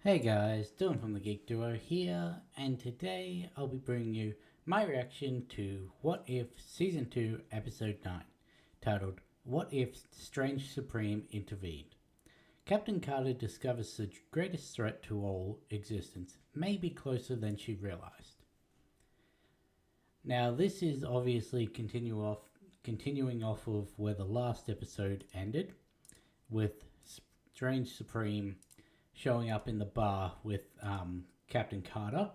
Hey guys, Dylan from the Geek Duo here, and today I'll be bringing you my reaction to What If Season 2, Episode 9, titled What If Strange Supreme Intervened. Captain Carter discovers the greatest threat to all existence may be closer than she realized. Now, this is obviously continuing off of where the last episode ended, with Strange Supreme showing up in the bar with Captain Carter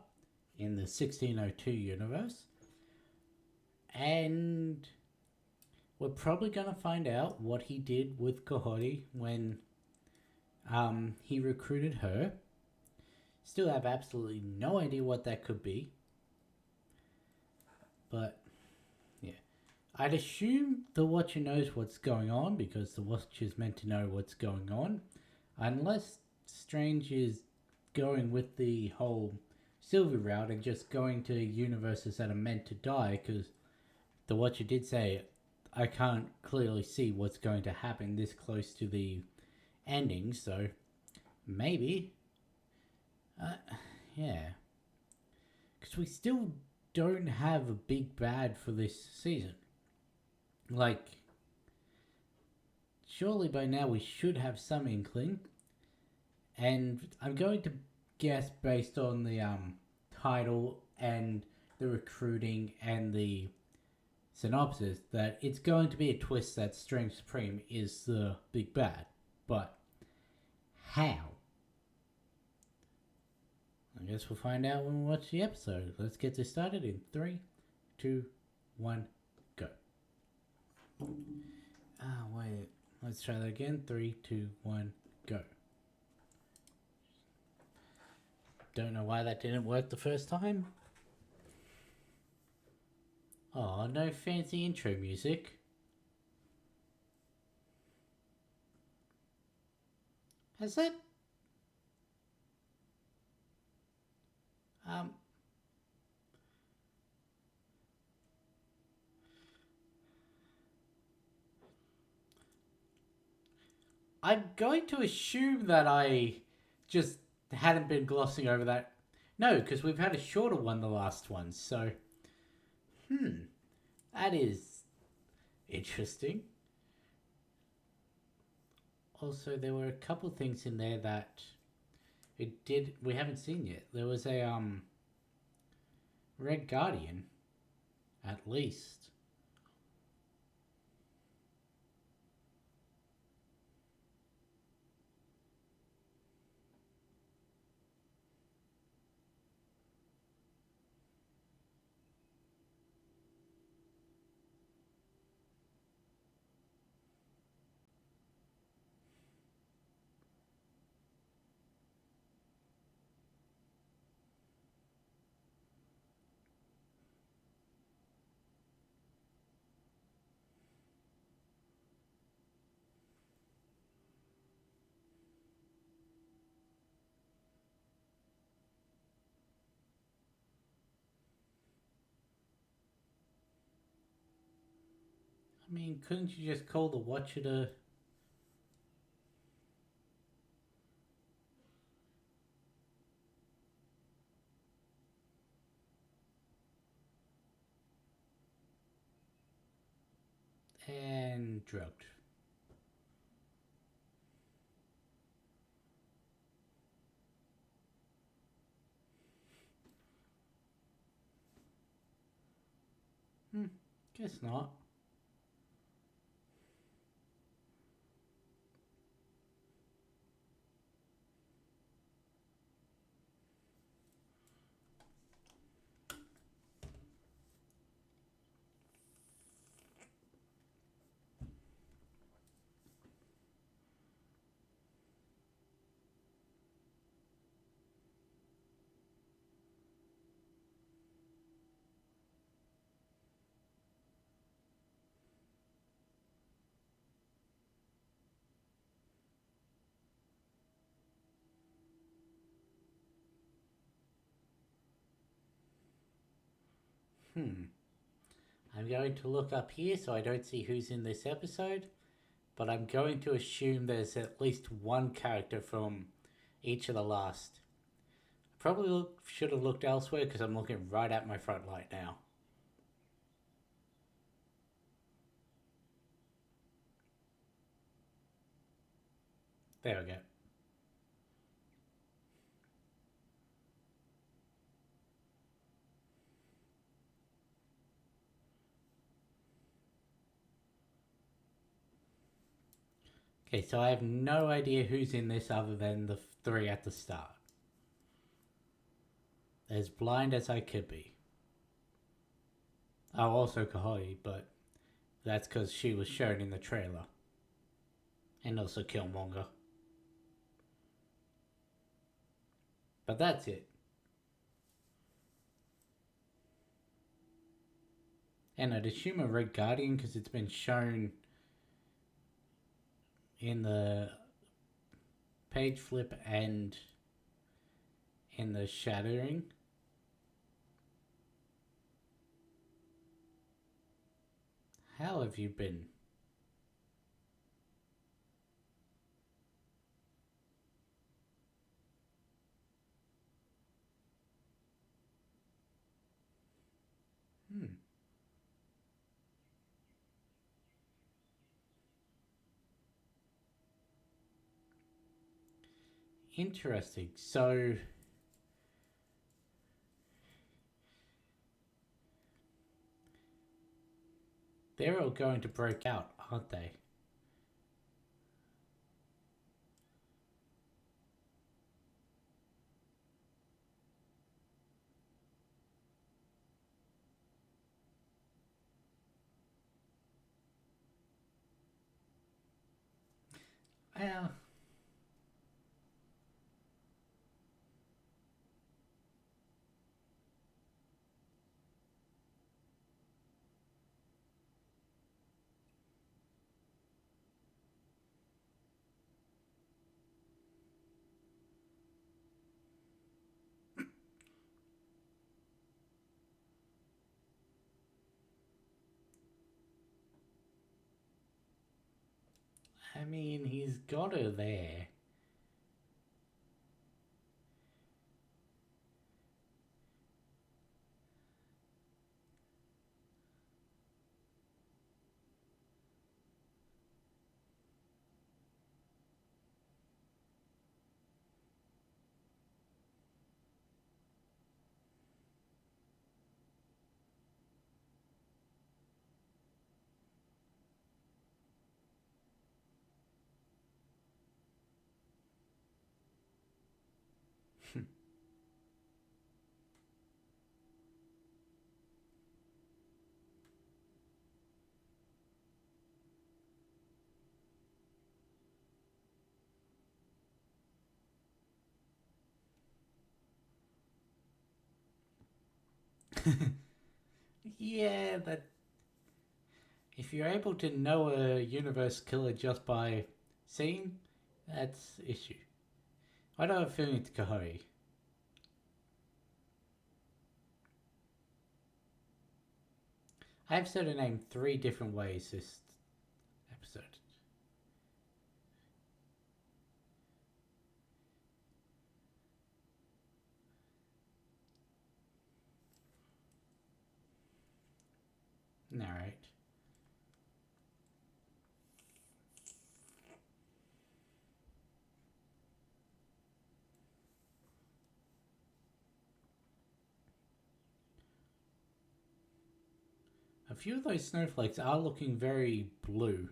in the 1602 universe. And we're probably going to find out what he did with Coyote when he recruited her. Still have absolutely no idea what that could be. But, yeah. I'd assume the Watcher knows what's going on because the Watcher's meant to know what's going on. Unless Strange is going with the whole Sylvie route and just going to universes that are meant to die, because the Watcher did say, I can't clearly see what's going to happen this close to the ending, so maybe. Yeah. Because we still don't have a big bad for this season. Like, surely by now we should have some inkling. And I'm going to guess based on the title and the recruiting and the synopsis that it's going to be a twist that Strange Supreme is the big bad. But how? I guess we'll find out when we watch the episode. Let's get this started in 3, 2, 1, go. Wait. Let's try that again. 3, 2, 1, go. Don't know why that didn't work the first time. Oh, no fancy intro music. Has that... Um... I'm going to assume that I just hadn't been glossing over that. No, because we've had a shorter one the last one, so... That is interesting. Also, there were a couple things in there that we haven't seen yet. There was a Red Guardian, at least. I mean, couldn't you just call the Watcher to... and drugged? Guess not. I'm going to look up here so I don't see who's in this episode, but I'm going to assume there's at least one character from each of the last. Probably should have looked elsewhere because I'm looking right at my front light now. There we go. Okay, so I have no idea who's in this other than the three at the start. As blind as I could be. Oh, also Kahoi, but that's because she was shown in the trailer. And also Killmonger. But that's it. And I'd assume a Red Guardian because it's been shown in the page flip and in the shattering. How have you been? Interesting. So they're all going to break out, aren't they? Well, I mean, he's got her there. Yeah, but if you're able to know a universe killer just by seeing, that's issue. I don't have a feeling it's Kahori. I've said her name 3 different ways this episode. Alright. A few of those snowflakes are looking very blue.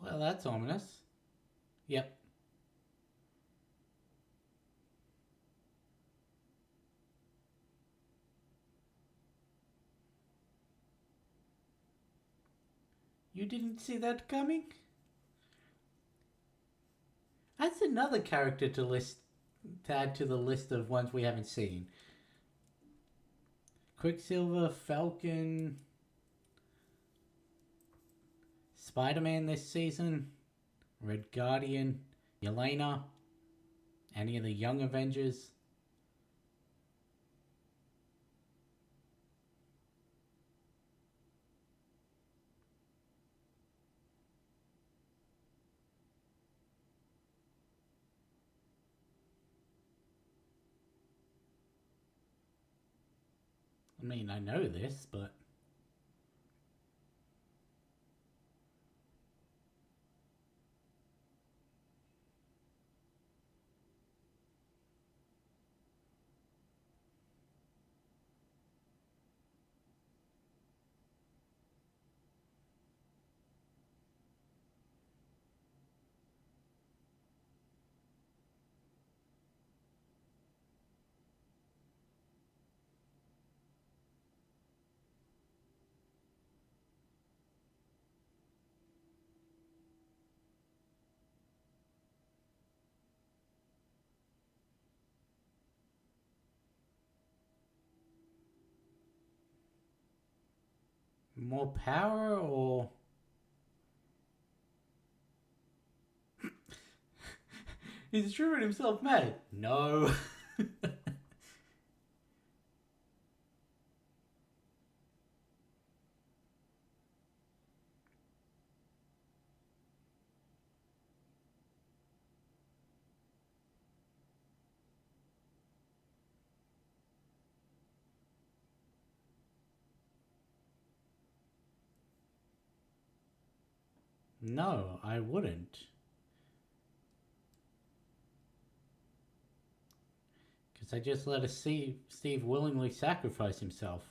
Well, that's ominous. Yep. You didn't see that coming? That's another character to add to the list of ones we haven't seen. Quicksilver, Falcon, Spider-Man this season, Red Guardian, Yelena, any of the Young Avengers. I mean, I know this, but more power or he's driven himself mad? No. No, I wouldn't. Because I just let Steve willingly sacrifice himself.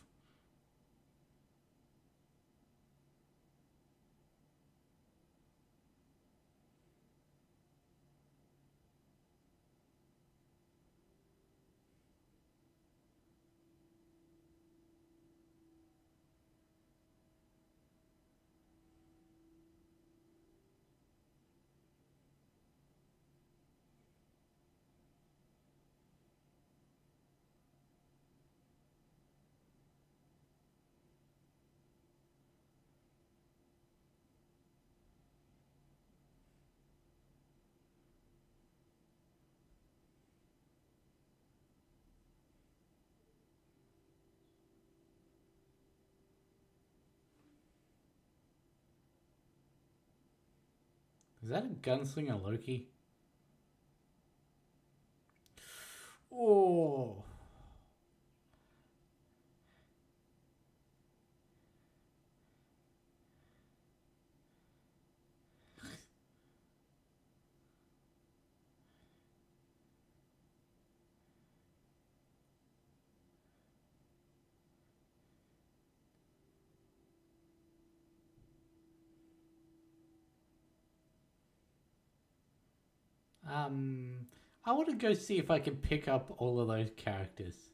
Is that a gunslinger Loki? Oh. Um, I want to go see if I can pick up all of those characters.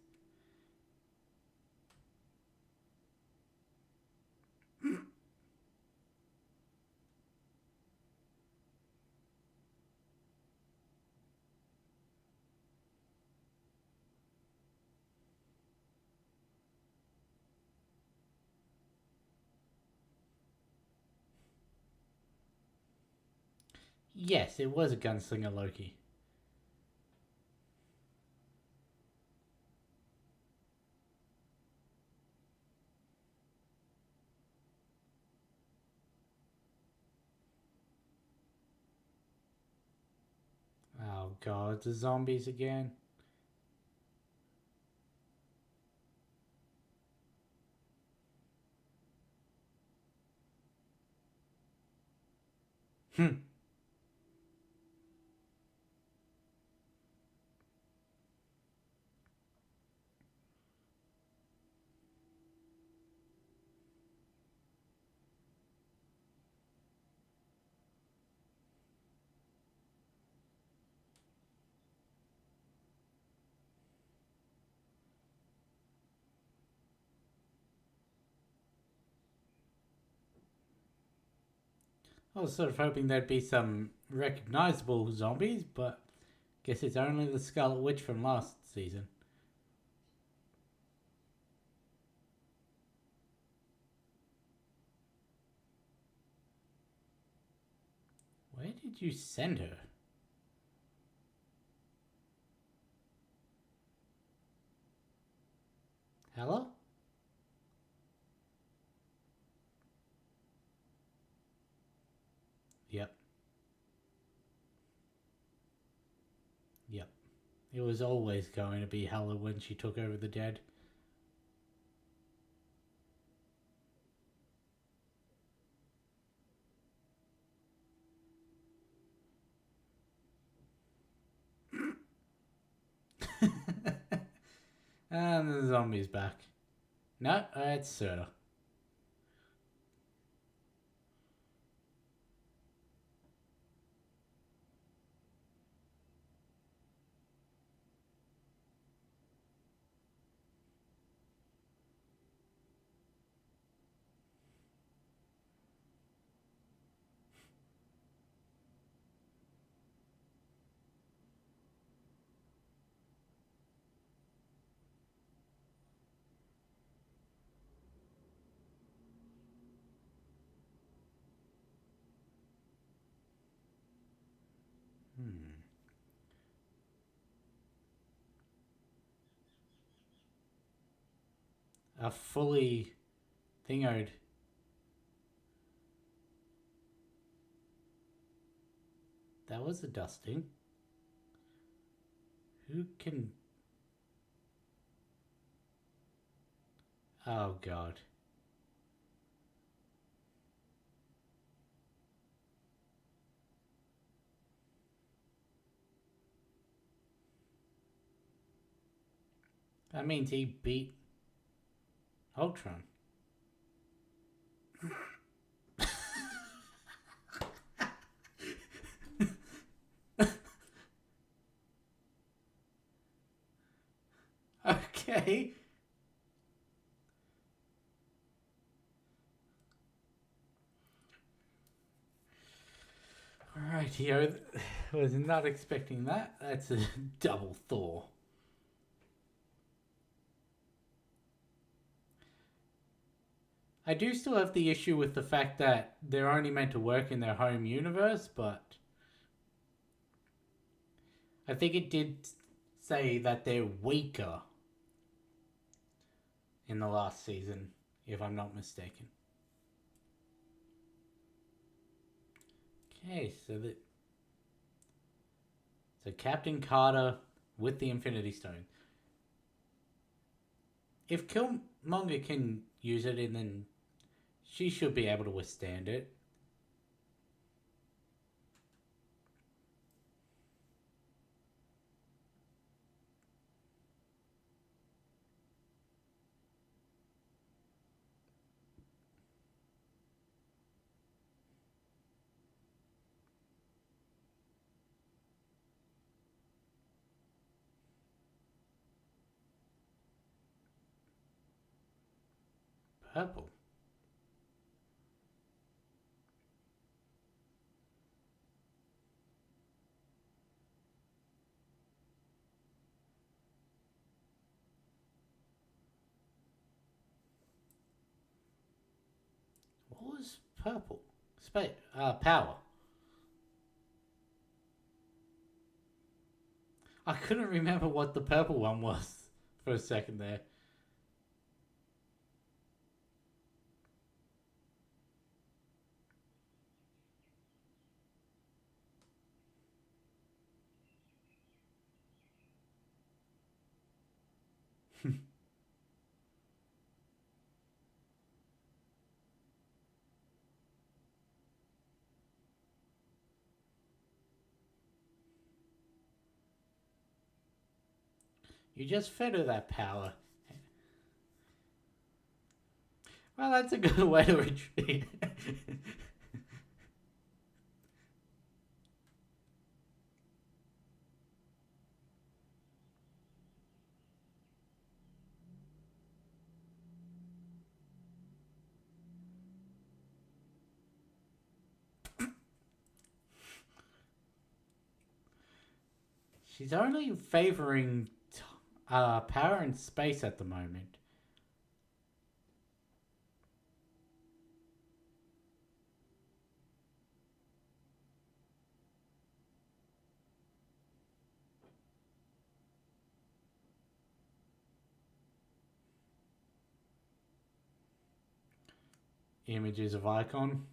Yes, it was a gunslinger Loki. Oh god, the zombies again. Hmm. I was sort of hoping there'd be some recognizable zombies, but guess it's only the Scarlet Witch from last season. Where did you send her? Hello? Yep. Yep. It was always going to be Hella when she took over the dead. And the zombie's back. No, it's Serta. A fully thingoed. That was a dusting. Who can... Oh, God. That means he beat Ultron. Okay. Alright, here. Was not expecting that. That's a double Thor. I do still have the issue with the fact that they're only meant to work in their home universe, but I think it did say that they're weaker in the last season, if I'm not mistaken. Okay, so Captain Carter with the Infinity Stone. If Killmonger can use it, and then she should be able to withstand it. Purple. What was purple? Power. I couldn't remember what the purple one was for a second there. You just fed her that power. Well, that's a good way to retreat. She's only favoring power and space at the moment. Images of icon.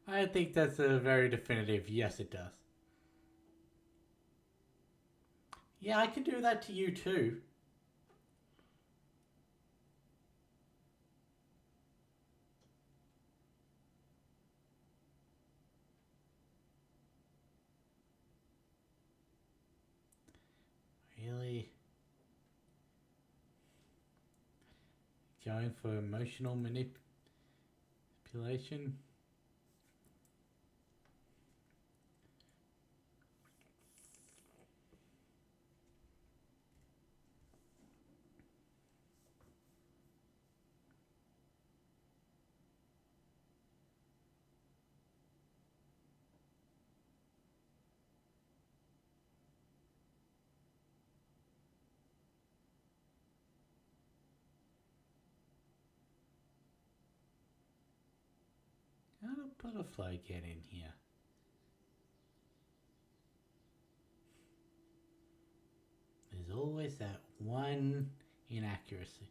I think that's a very definitive yes, it does. Yeah, I can do that to you too. Really? Going for emotional manipulation? How did butterfly get in here? There's always that one inaccuracy.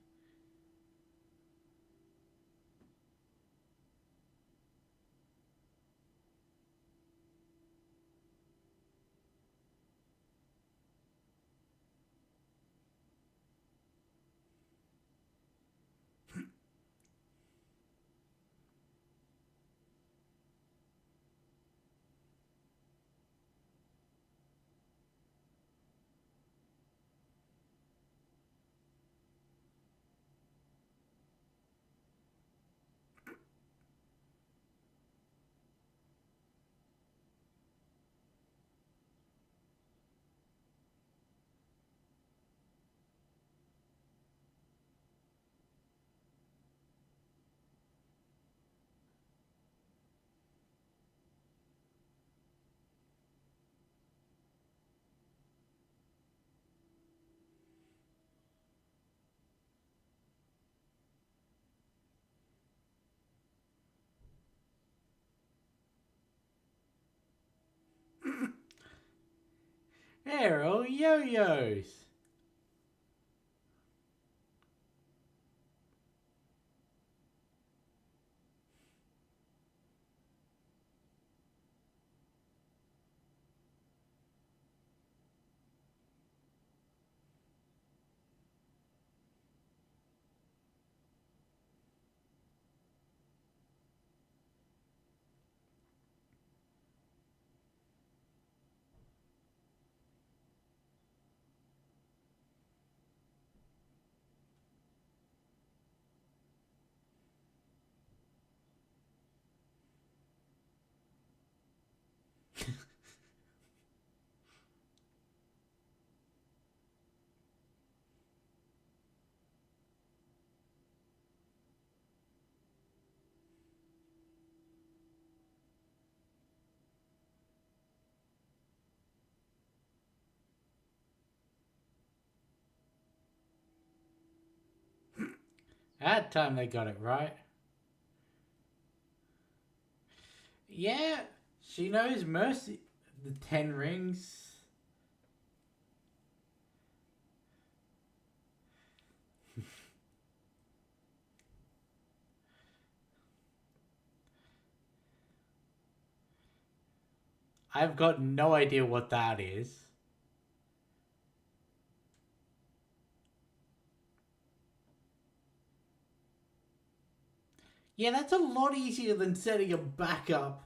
They're all yo-yos. That time they got it right. Yeah, she knows Mercy. The 10 rings. I've got no idea what that is. Yeah, that's a lot easier than setting a backup.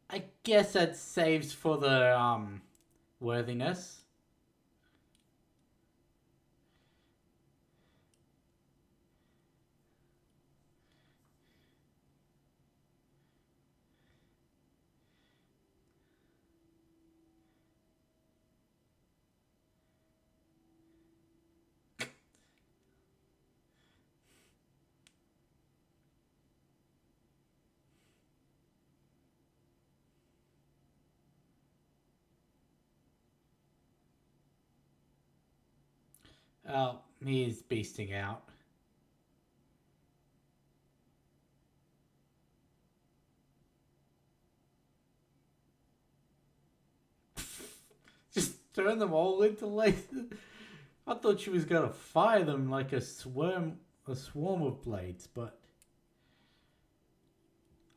I guess that saves for the worthiness. Oh, he's beasting out. Just turn them all into lasers. I thought she was gonna fire them like a swarm of blades, but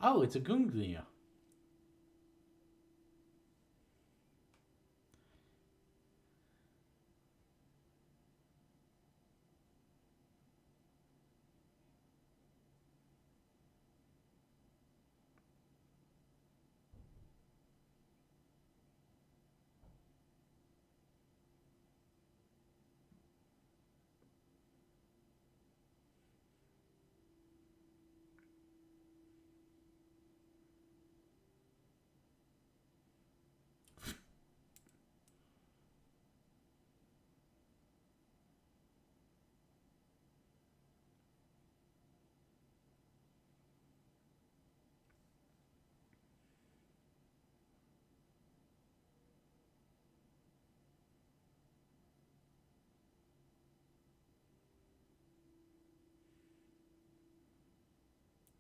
oh, it's a Gungnir.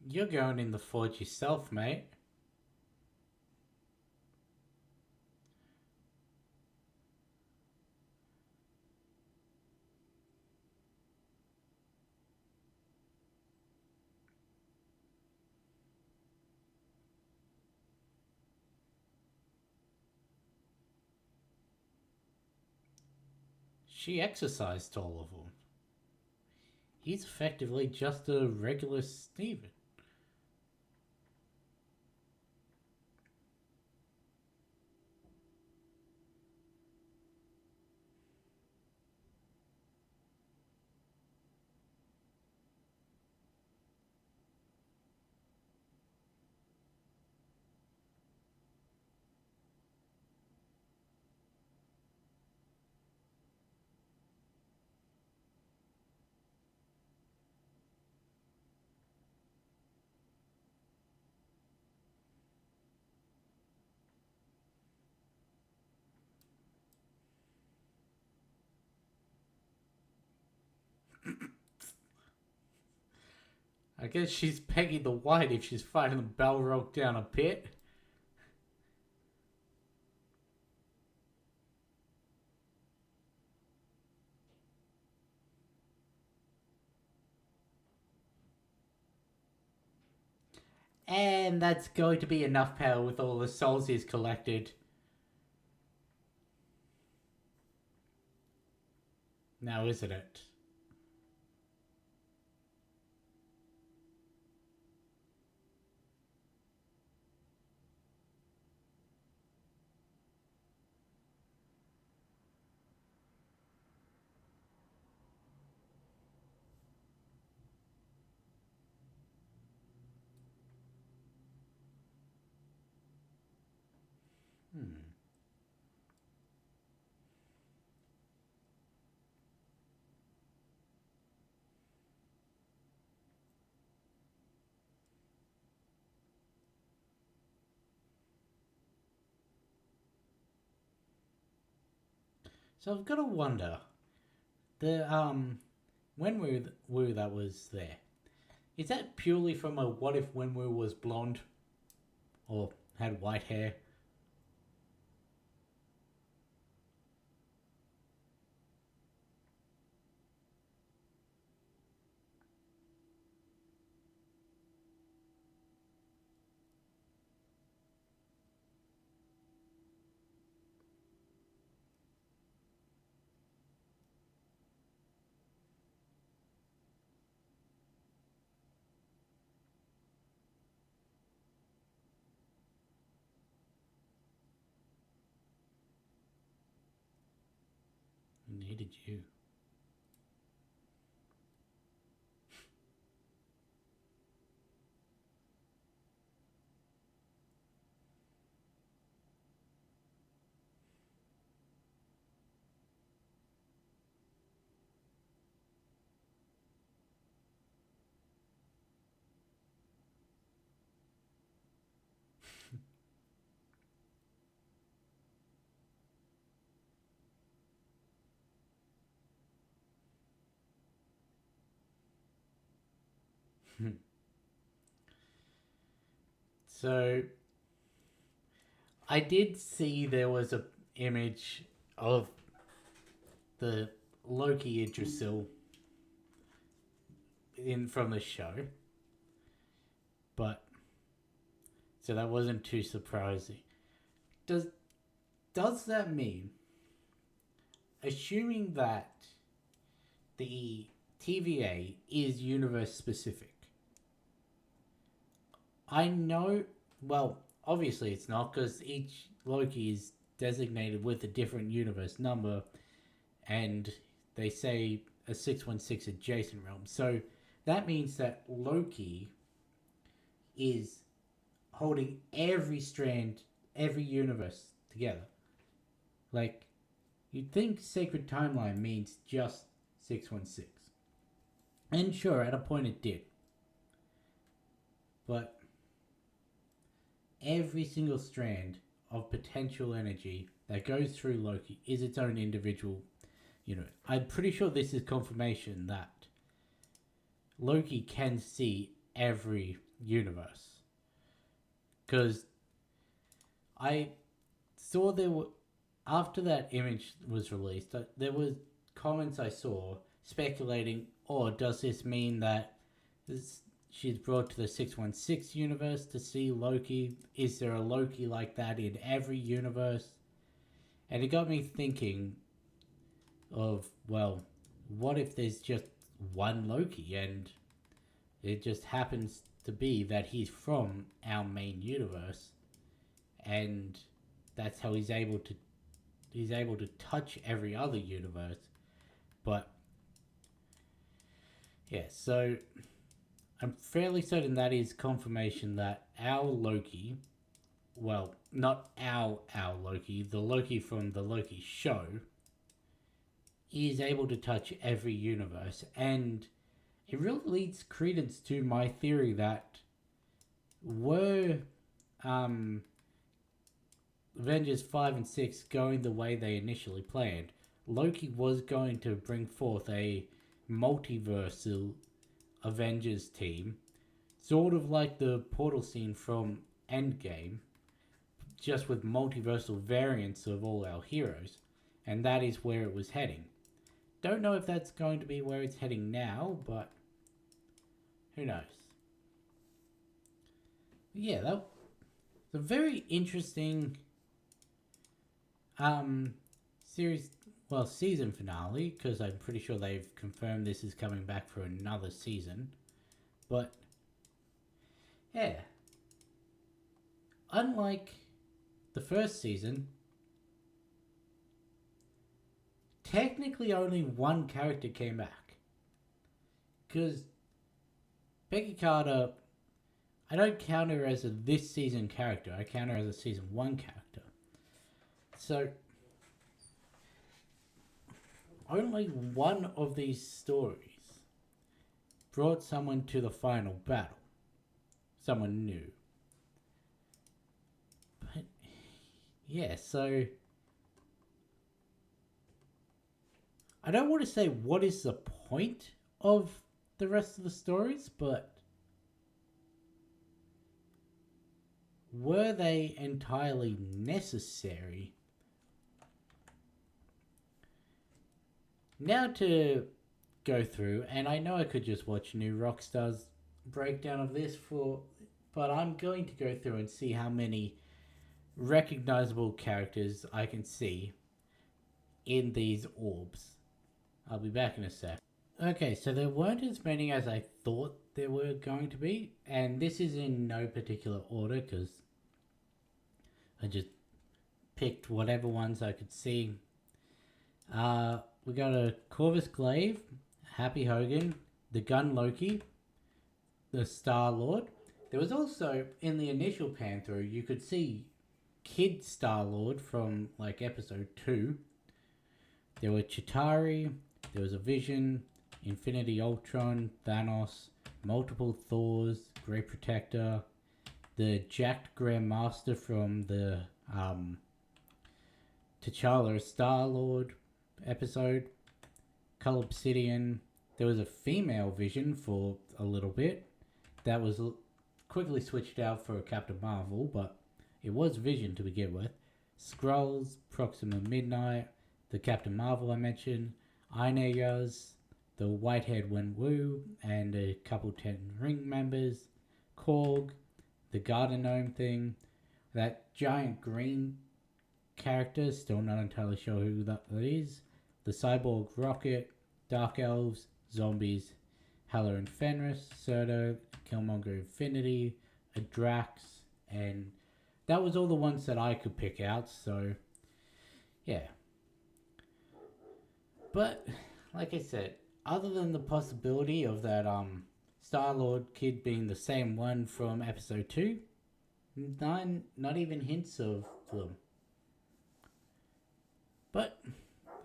You're going in the forge yourself, mate. She exercised all of them. He's effectively just a regular Steven. I guess she's Peggy the White if she's fighting the Balrog down a pit. And that's going to be enough power with all the souls he's collected. Now, isn't it? Hmm. So I've got to wonder the Wenwu that was there. Is that purely from a what if Wenwu was blonde or had white hair? Needed you. So I did see there was a image of the Loki Idrisil in from the show, but so that wasn't too surprising. Does does that mean, assuming that the TVA is universe specific? I know, well, obviously it's not because each Loki is designated with a different universe number, and they say a 616 adjacent realm. So that means that Loki is holding every strand, every universe together. Like, you'd think Sacred Timeline means just 616. And sure, at a point it did. But every single strand of potential energy that goes through Loki is its own individual universe. I'm pretty sure this is confirmation that Loki can see every universe. Because I saw there were, after that image was released, there was comments I saw speculating, or does this mean that she's brought to the 616 universe to see Loki? Is there a Loki like that in every universe? And it got me thinking of, well, what if there's just one Loki and it just happens to be that he's from our main universe, and that's how he's able to touch every other universe. But yeah, so I'm fairly certain that is confirmation that our Loki, well, not our Loki, the Loki from the Loki show, is able to touch every universe. And it really leads credence to my theory that were Avengers 5 and 6 going the way they initially planned, Loki was going to bring forth a multiversal Avengers team, sort of like the portal scene from Endgame, just with multiversal variants of all our heroes, and that is where it was heading. Don't know if that's going to be where it's heading now, but who knows. Yeah, that's a very interesting series, well, season finale, because I'm pretty sure they've confirmed this is coming back for another season. But yeah, unlike the first season, technically only one character came back, because Peggy Carter, I don't count her as a this season character, I count her as a season 1 character. So only one of these stories brought someone to the final battle. Someone new. But yeah, so I don't want to say what is the point of the rest of the stories, but were they entirely necessary? Now to go through, and I know I could just watch New Rockstar's breakdown of this but I'm going to go through and see how many recognizable characters I can see in these orbs. I'll be back in a sec. Okay, so there weren't as many as I thought there were going to be, and this is in no particular order because I just picked whatever ones I could see. we got a Corvus Glaive, Happy Hogan, the Gun Loki, the Star Lord. There was also, in the initial pan through, you could see Kid Star Lord from like episode 2. There were Chitauri, there was a Vision, Infinity Ultron, Thanos, multiple Thors, Great Protector, the jacked Grandmaster from the T'Challa Star Lord episode, Cull Obsidian. There was a female Vision for a little bit. That was quickly switched out for Captain Marvel, but it was Vision to begin with. Skrulls, Proxima Midnight, the Captain Marvel I mentioned, Iron Eaters, the Whitehead Wenwu, and a couple Ten Ring members, Korg, the Garden Gnome thing, that giant green character, still not entirely sure who that is, the Cyborg Rocket, Dark Elves, Zombies, Hela and Fenris, Surtur, Killmonger Infinity, a Drax, and that was all the ones that I could pick out, so yeah. But, like I said, other than the possibility of that Star-Lord kid being the same one from episode 2, not even hints of them. But,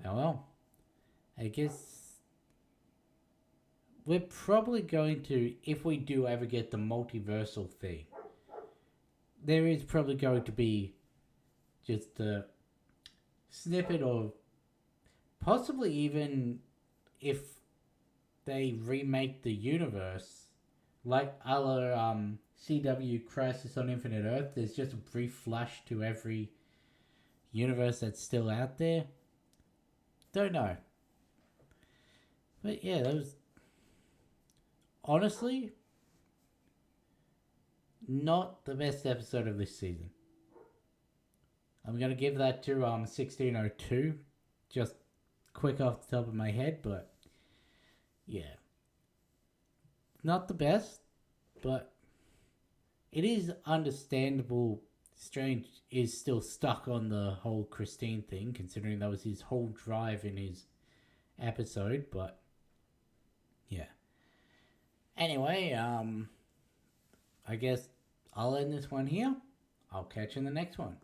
oh well. I guess we're probably going to, if we do ever get the multiversal thing, there is probably going to be just a snippet of, possibly even if they remake the universe, like a la CW Crisis on Infinite Earth, there's just a brief flash to every universe that's still out there. Don't know. But yeah, that was honestly not the best episode of this season. I'm going to give that to 1602. Just quick off the top of my head, but yeah. Not the best, but it is understandable Strange is still stuck on the whole Christine thing, considering that was his whole drive in his episode, but yeah. Anyway, I guess I'll end this one here. I'll catch you in the next one.